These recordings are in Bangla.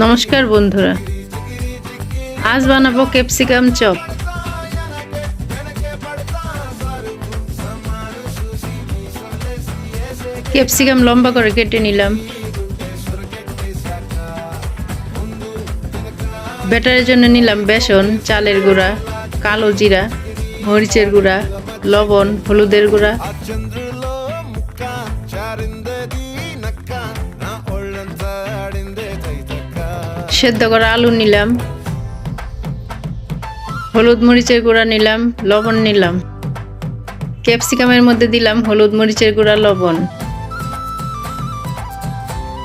নমস্কার বন্ধুরা, আজ বানাবো ক্যাপসিকাম চপ। ক্যাপসিকাম লম্বা করে কেটে নিলাম। ব্যাটারের জন্য নিলাম বেসন, চালের গুঁড়া, কালো জিরা, মরিচের গুঁড়া, লবণ, হলুদের গুঁড়া, সেদ্ধ করা আলু নিলাম, হলুদ মরিচের গুঁড়া নিলাম, লবণ নিলাম। ক্যাপসিকামের মধ্যে দিলাম হলুদ মরিচের গুঁড়া, লবণ।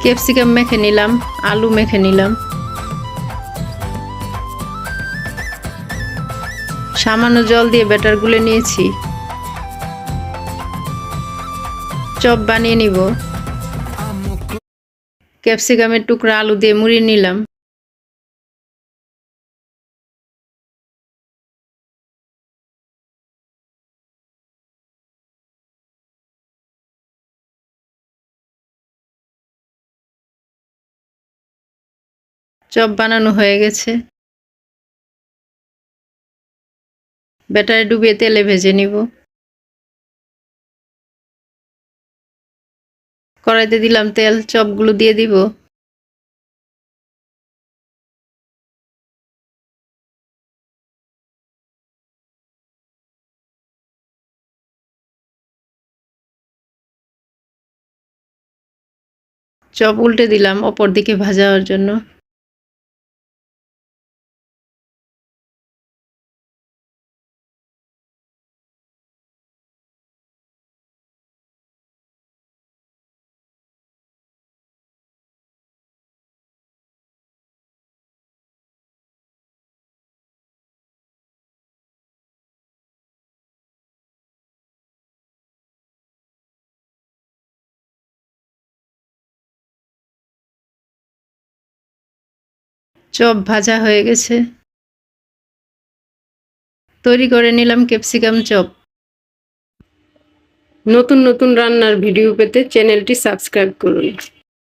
ক্যাপসিকাম মেখে নিলাম, আলু মেখে নিলাম। সামান্য জল দিয়ে ব্যাটার গুলে নিয়েছি। চপ বানিয়ে নিব। ক্যাপসিকামের টুকরা আলু দিয়ে মুড়িয়ে নিলাম। চপ বানানো হয়ে গেছে। ব্যাটারে ডুবিয়ে তেলে ভেজে নিব। কড়াইতে দিলাম তেল, চপগুলো দিয়ে দিব। চপ উল্টে দিলাম অপর দিকে ভাজা হওয়ার জন্য। চপ ভাজা হয়ে গেছে। তৈরি করে নিলাম ক্যাপসিকাম চপ। নতুন নতুন রান্নার ভিডিও পেতে চ্যানেলটি সাবস্ক্রাইব করুন।